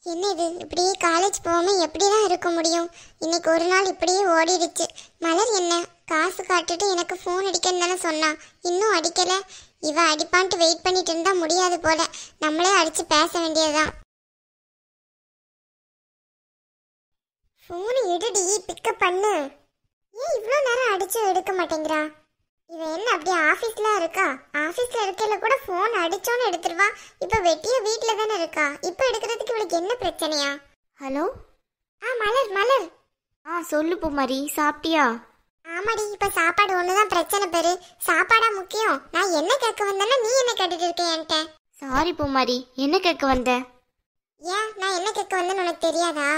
என்ன இது இப்படியே காலேஜ் போகாம எப்படிதான் இருக்க முடியும்? இன்னைக்கு ஒரு நாள் இப்படியே ஓடிடுச்சு. மலர் என்ன காசு காட்டுட்டு எனக்கு ஃபோன் அடிக்கன்னு தானே சொன்னா, இன்னும் அடிக்கல. இவ அடிப்பான்ட்டு வெயிட் பண்ணிட்டு இருந்தா முடியாது போல, நம்மளே அடிச்சு பேச வேண்டியதுதான். ஃபோனை எடுடி, பிக்கப் பண்ணு. ஏன் இவ்வளோ நேரம் அடிச்சு எடுக்க மாட்டேங்கிறா? இவன் என்ன அப்படியே ஆஃபீஸ்ல இருக்கா? ஆஃபீஸ்ல இருக்கையில கூட ஃபோன் அடிச்சோன்னு எடுத்துருவா. இப்போ வெட்டியா வீட்ல தானே இருக்கா. இப்போ எடுக்கிறதுக்கு இவளுக்கு என்ன பிரச்சனையா? ஹலோ. மலர் மலர். சொல்லு பூமாரி, சாப்பிட்டியா? ஆமாடி, இப்போ சாப்பாடு ஒண்ணுதான் பிரச்சனை பெரு. சாப்பாடா முக்கியம்? நான் என்ன கேட்க வந்தேன்னா நீ என்ன கேட்டுட்டு இருக்க என்கிட்ட? சாரி பூமாரி, என்ன கேட்க வந்த? ஏன் நான் என்ன கேட்க வந்தேன்னு உனக்கு தெரியாதா?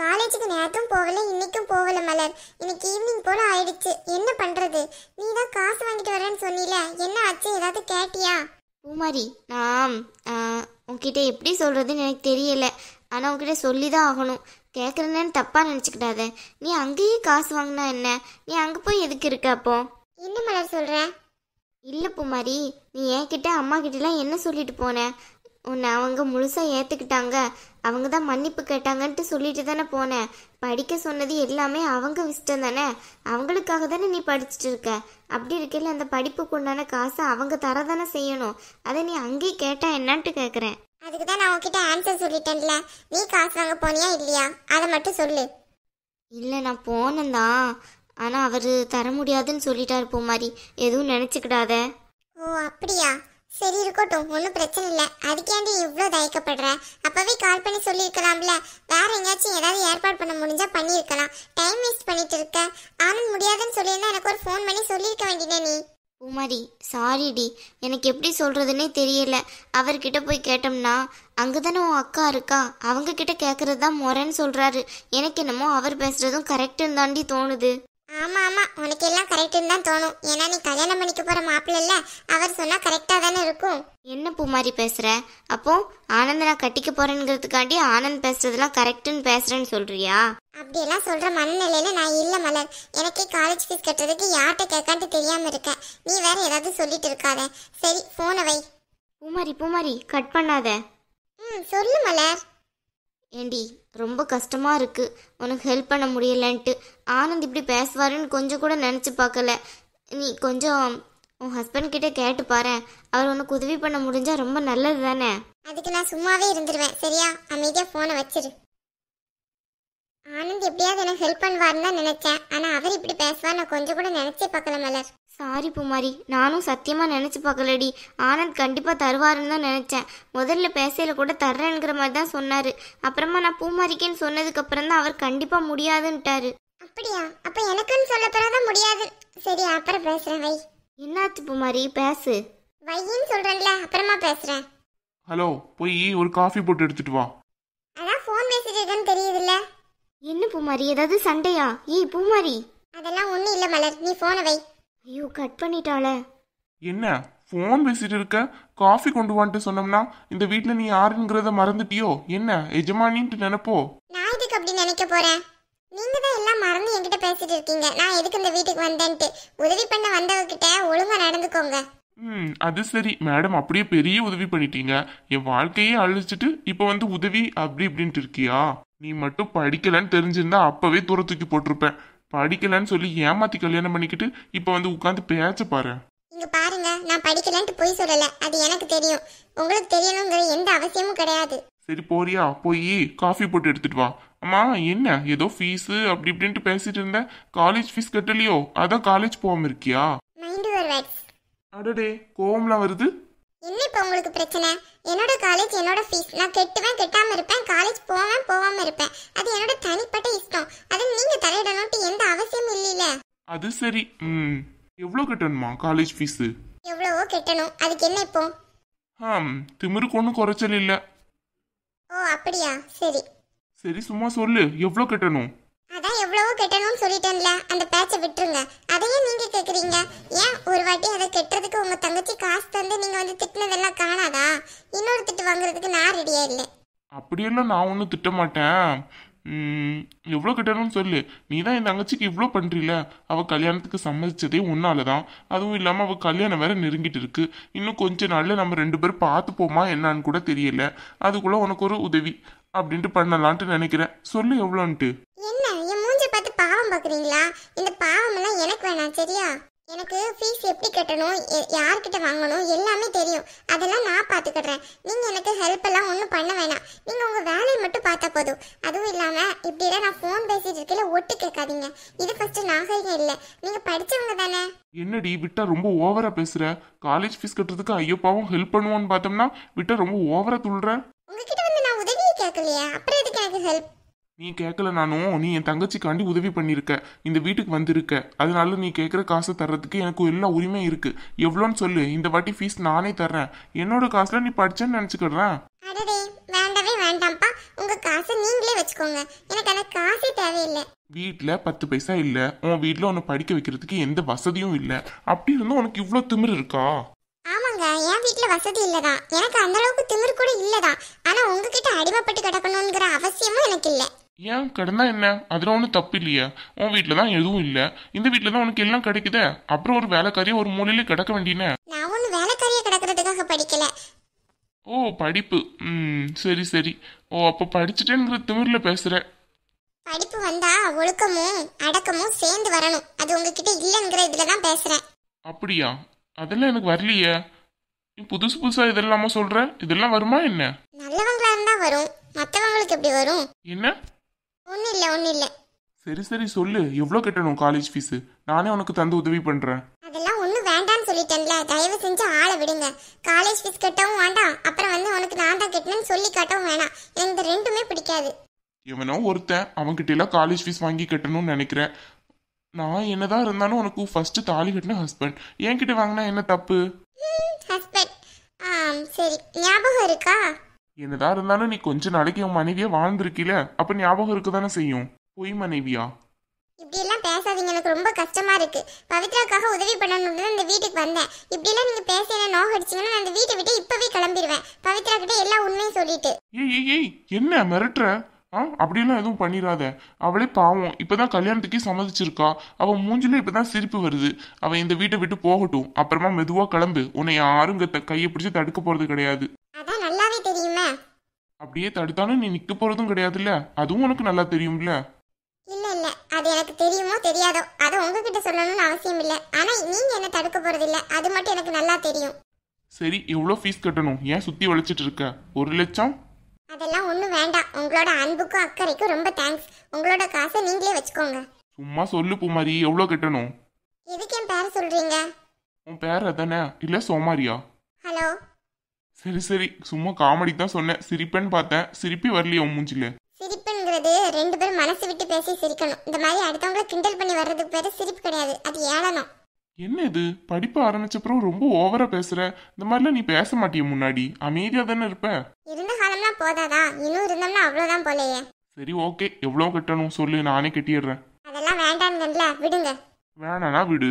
காலேஜுக்கு நேரத்தும் போகல, இன்னைக்கும் போகல மலர். இன்னைக்கு ஈவினிங் போல ஆயிடுச்சு. என்ன பண்றது? நீ தான் காசு வாங்கிட்டு வரேன்னு சொன்னீல, என்ன ஆச்சு? ஏதாவது கேட்டியா? பூமாரி, நான் உன்கிட்ட எப்படி சொல்றதுன்னு எனக்கு தெரியல. ஆனால் உன்கிட்ட சொல்லி தான் ஆகணும். கேட்குறேன்னு தப்பாக நினச்சிக்கிட்டாத. நீ அங்கேயே காசு வாங்கினா என்ன? நீ அங்கே போய் எதுக்கு இருக்க அப்போ? என்ன மலர் சொல்ற? இல்லை பூமாரி, நீ என்கிட்ட அம்மா கிட்டலாம் என்ன சொல்லிட்டு போன? உன்னை அவங்க முழுசாக ஏற்றுக்கிட்டாங்க, அவங்க தான் மன்னிப்பு கேட்டாங்கன்ட்டு சொல்லிட்டு தானே போனேன். படிக்க சொன்னது எல்லாமே அவங்க இஷ்டம் தானே, அவங்களுக்காக தானே நீ படிச்சுட்டு இருக்க. அப்படி இருக்கையில் அந்த படிப்புக்கு உண்டான காசை அவங்க தரதானே செய்யணும். அதை நீ அங்கேயே கேட்டா என்னான்ட்டு கேட்குறேன். அதுக்கு தான் நான் உன்கிட்ட ஆன்சர் சொல்லிட்டேன்ல. நீ காசு வாங்க போனியா இல்லையா, அதை மட்டும் சொல்லு. இல்லை, நான் போனேன்தான். ஆனால் அவர் தர முடியாதுன்னு சொல்லிட்டாரு பூமாரி, எதுவும் நினச்சிக்கிடாத. ஓ அப்படியா? சரி இருக்கட்டும், ஒன்றும் பிரச்சனை இல்லை. அதுக்கேண்டி இவ்வளோ தயக்கப்படுற? அப்பவே கால் பண்ணி சொல்லியிருக்கலாம்ல. வேற எங்கேயாச்சும் ஏதாவது ஏற்பாடு பண்ண முடிஞ்சா பண்ணியிருக்கலாம். டைம் வேஸ்ட் பண்ணிட்டு இருக்க. ஆனந்த் முடியாதுன்னு சொல்லியிருந்தா எனக்கு ஒரு ஃபோன் பண்ணி சொல்லியிருக்க வேண்டியதே நீ. பூமாரி, சாரிடி, எனக்கு எப்படி சொல்கிறதுனே தெரியல. அவர்கிட்ட போய் கேட்டோம்னா அங்கே தானே உன் அக்கா இருக்கா, அவங்க கிட்ட கேட்குறது தான் முறைன்னு சொல்கிறாரு. எனக்கு என்னமோ அவர் பேசுகிறதும் கரெக்டுன்னு தாண்டி தோணுது. ஆமா ஆமா, உனக்கு எல்லாம் கரெக்டுன்னு தான் தோணும். ஏன்னா நீ கல்யாணம் பண்ணிக்க போற மாப்பிள்ள இல்ல, அவர் சொன்னா கரெக்டா தானே இருக்கும். என்ன பூமாரி பேசுற? அப்போ ஆனந்த் நான் கட்டிக்க போறேங்கிறதுக்காண்டி ஆனந்த் பேசுறதெல்லாம் கரெக்டுன்னு பேசுறேன்னு சொல்றியா? அப்படியெல்லாம் சொல்ற மனநிலையில நான் இல்ல மலர். எனக்கே காலேஜ் ஃபீஸ் கட்டுறதுக்கு யார்கிட்ட கேட்கான்ட்டு தெரியாம இருக்கேன். நீ வேற ஏதாவது சொல்லிட்டு இருக்காத. சரி போனை வை. பூமாரி பூமாரி, கட் பண்ணாத. சொல்லு மலர். ஏண்டி, ரொம்ப கஷ்டமா இருக்கு உனக்கு ஹெல்ப் பண்ண முடியலன்ட்டு. ஆனந்த் இப்படி பேசுவாருன்னு கொஞ்சம் கூட நினச்சி பார்க்கல. நீ கொஞ்சம் உன் ஹஸ்பண்ட் கிட்ட கேட்டு பாரு, அவர் உனக்கு உதவி பண்ண முடிஞ்சா ரொம்ப நல்லது தானே. அதுக்கு நான் சும்மாவே இருந்துருவேன். சரியா, அமைதியா போனை வச்சிரு. ஆனந்த் எப்படியாவது எனக்கு ஹெல்ப் பண்ணுவாருன்னு தான் நினைச்சேன். ஆனா அவர் இப்படி பேசுவார் நான் கொஞ்சம் கூட நினைச்சே பார்க்கல மலர். சாரி பூமாரி, நானும் சத்தியமாக நினச்சி பார்க்கலடி. ஆனந்த் கண்டிப்பாக தருவாருன்னு தான் நினச்சேன். முதல்ல பேசையில கூட தர்றேங்கிற மாதிரி தான் சொன்னார். அப்புறமா நான் பூமாரிக்கேன்னு சொன்னதுக்கப்புறம் தான் அவர் கண்டிப்பாக முடியாதுன்ட்டாரு. அப்படியா? அப்போ எனக்குன்னு சொல்ல பிறதான் முடியாது. சரி அப்புறம் பேசுறேன், வை. என்னாச்சு பூமாரி, பேசு. வையின்னு சொல்றேன்ல, அப்புறமா பேசுறேன். ஹலோ, போய் ஒரு காஃபி போட்டு எடுத்துட்டு வா. அதான் ஃபோன் பேசிட்டு இருக்கேன்னு தெரியுதுல்ல. என்ன பூமாரி, ஏதாவது சண்டையா? ஏய் பூமாரி. அதெல்லாம் ஒன்றும் இல்லை மலர், நீ ஃபோனை வை. ஐயோ, கட் பண்ணிட்டாளே. என்ன ஃபோன் பேசிட்டு இருக்க? காஃபி கொண்டு வான்ட்டு சொன்னோம்னா இந்த வீட்டில் நீ யாருங்கிறத மறந்துட்டியோ என்ன? எஜமானின்ட்டு நினைப்போ? நான் இதுக்கு அப்படி நினைக்க போறேன்? நீங்க தான் எல்லாம் மறந்து என்கிட்ட பேசிட்டு இருக்கீங்க. நான் எதுக்கு இந்த வீட்டுக்கு வந்தேன்ட்டு. உதவி பண்ண வந்தவகிட்ட ஒழுங்கா நடந்துக்கோங்க. அது சரி மேடம், அப்படியே பெரிய உதவி பண்ணிட்டீங்க. என் வாழ்க்கையே அழிச்சிட்டு இப்போ வந்து உதவி அப்படி இப்படின்ட்டு இருக்கியா? நீ மட்டும் படிக்கலன்னு தெரிஞ்சிருந்தா அப்பவே தூர தூக்கி போட்டிருப்பேன். படிக்கலன்னு சொல்லி ஏமாத்தி கல்யாணம் பண்ணிக்கிட்டு இப்போ வந்து உட்காந்து பேச்ச பாரு. இங்க பாருங்க, நான் படிக்கலன்ட்டு போய் சொல்லல. அது எனக்கு தெரியும். உங்களுக்கு தெரியணுங்கிற எந்த அவசியமும் கிடையாது. சரி போறியா? போய் காஃபி போட்டு எடுத்துட்டு வா. அம்மா என்ன ஏதோ ஃபீஸ் அப்படி இப்படின்ட்டு பேசிட்டு இருந்த? காலேஜ் ஃபீஸ் கட்டலையோ? அதான் காலேஜ் போகாம இருக்கியா? Mind your words. அடடே, கோவம்லாம் வருது. என்ன இப்போ உங்களுக்கு பிரச்சனை? என்னோட காலேஜ் என்னோட ஃபீஸ். நான் கெட்டுவேன், கெட்டாம இருப்பேன். காலேஜ் போவேன், போகாம இருப்பேன். அது என்னோட தனிப்பட்ட இஷ்டம். அதை நீங்க தலையிடணும்ட்டு எந்த அவசியமும் இல்லைல. அது சரி. எவ்வளோ கட்டணுமா காலேஜ் ஃபீஸ்? எவ்வளவோ கட்டணும். அதுக்கு என்ன இப்போ? திமிருக்கு ஒன்றும் குறைச்சல் இல்லை. ஓ அப்படியா? சரி சரி, சும்மா சொல்லு, எவ்வளோ கட்டணும்? அதான் எவ்வளவோ கட்டணும்னு சொல்லிட்டேன்ல, அந்த பேச்சை விட்டுருங்க. அதையே நீங்க கேக்குறீங்க. ஏன் ஒரு வாட்டி அதை கெட்டுறதுக்கு உங்க தங்கச்சி காசு தந்து நீங்க வந்து திட்டினதெல்லாம் காணாதா? இன்னொரு திட்டு வாங்குறதுக்கு நான் ரெடியா இல்லை. அப்படியெல்லாம் நான் ஒன்றும் திட்ட மாட்டேன். எவ்வளோ கட்டணும்னு சொல்லு. நீ தான் என் தங்கச்சிக்கு இவ்வளோ பண்ணுறீல. அவள் கல்யாணத்துக்கு சம்மதிச்சதே உன்னால தான். அதுவும் இல்லாமல் அவள் கல்யாணம் வேற நெருங்கிட்டு இருக்கு. இன்னும் கொஞ்ச நாளில் நம்ம 2 பேரும் பார்த்து போமா என்னான்னு கூட தெரியல. அதுக்குள்ளே உனக்கு ஒரு உதவி. அப்படின்ட்டு பண்ணலான்ட்டு நினைக்கிறேன். சொல்லு எவ்வளோன்ட்டு. என்ன என் மூஞ்சி பார்த்து பாவம் பாக்குறீங்களா? இந்த பாவம் எல்லாம் எனக்கு வேணாம் சரியா? எனக்கு ஃபீஸ் எப்படி கட்டணும், யார்கிட்ட வாங்கணும் எல்லாமே தெரியும். அதெல்லாம் நான் பாத்துக்கிறேன். நீங்க எனக்கு ஹெல்ப் எல்லாம் ஒன்றும் பண்ண வேணாம். நீங்க உங்க வேலையை மட்டும் பார்த்தா போதும். அதுவும் இல்லாம இப்படிலாம் நான் ஃபோன் பேசிட்டு இருக்கல ஒட்டு கேட்காதீங்க. இது ஃபர்ஸ்ட் நாகரிகம் இல்லை. நீங்க படிச்சவங்க தானே. என்னடி விட்டா ரொம்ப ஓவரா பேசுற? காலேஜ் ஃபீஸ் கட்டுறதுக்கு ஐயோப்பாவும் ஹெல்ப் பண்ணுவோன்னு பார்த்தோம்னா விட்டா ரொம்ப ஓவரா துள்ளுற. உங்ககிட்ட வந்து நான் உதவியே கேட்கலையா? அப்புறம் எதுக்கு எனக்கு ஹெல்ப்? நீ கேட்கல, நானும் நீ என் தங்கச்சிக்காண்டி உதவி பண்ணியிருக்க, இந்த வீட்டுக்கு வந்திருக்க. அதனால நீ கேட்குற காசை தர்றதுக்கு எனக்கு எல்லா உரிமை இருக்கு. எவ்வளோன்னு சொல்லு, இந்த வாட்டி ஃபீஸ் நானே தர்றேன். என்னோட காசுல நீ படிச்சேன்னு நினச்சிக்கிறேன். அடடே வேண்டவே வேண்டாம்ப்பா. உங்க காசை நீங்களே வச்சுக்கோங்க. எனக்கு அந்த காசே தேவையில்லை. வீட்டில் 10 பைசா இல்லை, உன் வீட்டில் உன்னை படிக்க வைக்கிறதுக்கு எந்த வசதியும் இல்லை. அப்படி இருந்தும் உனக்கு இவ்வளோ திமிரு இருக்கா? ஆமாங்க, என் வீட்டுல வசதி இல்லதான். எனக்கு அந்த அளவுக்கு திமிரு கூட இல்லதான். ஆனா உங்ககிட்ட அடிமைப்பட்டு கிடக்கணுங்கிற அவசியமும் எனக்கு இல்லை. ஏன் கடந்தா என்ன? அதில் ஒன்றும் தப்பு இல்லையா? உன் வீட்டில் தான் எதுவும் இல்லை, இந்த வீட்டில் தான் உனக்கு எல்லாம் கிடைக்குதே. அப்புறம் ஒரு வேலைக்காரியா ஒரு மூலையிலே கிடக்க வேண்டியன. நான் ஒண்ணு வேலைக்காரியா கிடக்கிறதுக்காக படிக்கல. ஓ படிப்பு. சரி சரி. ஓ அப்போ படிச்சுட்டேங்கிற திமிரில் பேசுற. படிப்பு வந்தா ஒழுக்கமும் அடக்கமும் சேர்ந்து வரணும். அது உங்ககிட்ட இல்லைங்கிற இதுலதான் பேசுறேன். அப்படியா? அதெல்லாம் எனக்கு வரலையே. நீ புதுசு புதுசா இதெல்லாமா சொல்ற? இதெல்லாம் வருமா என்ன? நல்லவங்களா இருந்தா வரும், மத்தவங்களுக்கு எப்படி வரும்? என்ன? ஒண்ணு இல்ல. சரி சரி சொல்லு, எவ்வளோ கட்டணும் காலேஜ் ஃபீஸ்? நானே உனக்கு தந்து உதவி பண்றேன். அதெல்லாம் ஒண்ணு வேண்டான்னு சொல்லிட்டேன்ல. தயவு செஞ்சு ஆளை விடுங்க. காலேஜ் ஃபீஸ் கட்டவும் வேண்டாம், அப்புறம் வந்து உனக்கு நான் தான் கட்டணும்னு சொல்லி காட்டவும் வேணாம். எனக்கு இந்த ரெண்டுமே பிடிக்காது. எவனோ ஒருத்தன் அவன்கிட்ட எல்லாம் காலேஜ் ஃபீஸ் வாங்கி கட்டணும்னு நினைக்கிறேன். நான் என்னதான் இருந்தாலும் உனக்கு ஃபர்ஸ்ட் தாலி கட்டின ஹஸ்பண்ட், என்கிட்ட வாங்கினா என்ன தப்பு? ஹஸ்பண்ட் சரி, ஞாபகம் இருக்கா? என்னதான் இருந்தாலும் நீ கொஞ்ச நாளைக்கு உன் மனைவியா வாழ்ந்துருக்கீல, அப்ப ஞாபகம் இருக்க தானே செய்யும். பொய் மனைவியா? இப்படி எல்லாம் பேசாதீங்க, எனக்கு ரொம்ப கஷ்டமா இருக்கு. பவித்ராக்காக உதவி பண்ணணும்னு இந்த வீட்டுக்கு வந்தேன். இப்படி எல்லாம் நீங்க பேச என்ன நோக அடிச்சீங்கன்னா நான் இந்த வீட்டை விட்டு இப்பவே கிளம்பிடுவேன். பவித்ரா கிட்ட எல்லா உண்மையும் சொல்லிட்டு. ஏய் என்ன மிரட்டுற? அப்படியெல்லாம் எதுவும் பண்ணிடாத. அவளே பாவம், இப்பதான் கல்யாணத்துக்கே சம்மதிச்சிருக்கா. அவ மூஞ்சில இப்பதான் சிரிப்பு வருது. அவ இந்த வீட்டை விட்டு போகட்டும், அப்புறமா மெதுவா கிளம்பு. உன்னை யாரும் கையை பிடிச்சி தடுக்க போறது கிடையாது. அதான் நல்லாவே தெரியுமே. அப்படியே தடுத்தாலும் நீ நிக்க போறதும் கிடையாதுல்ல, அதுவும் உனக்கு நல்லா தெரியும்ல. இல்ல அது எனக்கு தெரியுமோ தெரியாதோ, அதை உங்ககிட்ட சொல்லணும்னு அவசியம் இல்ல. ஆனா நீங்க என்ன தடுக்க போறது இல்ல, அது மட்டும் எனக்கு நல்லா தெரியும். சரி, எவ்வளவு ஃபீஸ் கட்டணும்? ஏன் சுத்தி வளைச்சிட்டு இருக்க? 1 லட்சம்? அதெல்லாம் ஒண்ணும் வேண்டாம். உங்களோட அன்புக்கும் அக்கறைக்கும் ரொம்ப தேங்க்ஸ். உங்களோட காசை நீங்களே வச்சுக்கோங்க. சும்மா சொல்லு பூமாரி, எவ்வளவு கட்டணும்? எதுக்கு என் பேரை சொல்றீங்க? உன் பேர் அதானே, இல்ல சோமாரியா? ஹலோ. சரி சரி, சும்மா காமெடி தான் சொன்னேன். சிரிப்பேன்னு பார்த்தேன், சிரிப்பி வரலையே உன் மூஞ்சில. சிரிப்புங்கிறது 2 பேரும் மனசு விட்டு பேசி சிரிக்கணும். இந்த மாதிரி அடுத்தவங்களை கிண்டல் பண்ணி வர்றதுக்கு பேரு சிரிப்பு கிடையாது, அது ஏளனம். என்ன இது, படிப்பு ஆரம்பிச்சப்பறம் ரொம்ப ஓவரா பேசுற? இந்த மாதிரிலாம் நீ பேச மாட்டிய, முன்னாடி அமைதியா தானே இருப்ப. இருந்த காலம்லாம் போதாதா? இன்னும் இருந்தோம்னா அவ்வளவுதான் போலயே. சரி ஓகே, எவ்வளவு கட்டணும் சொல்லு, நானே கட்டிடுறேன். அதெல்லாம் வேண்டாம்ல, விடுங்க. வேணானா விடு.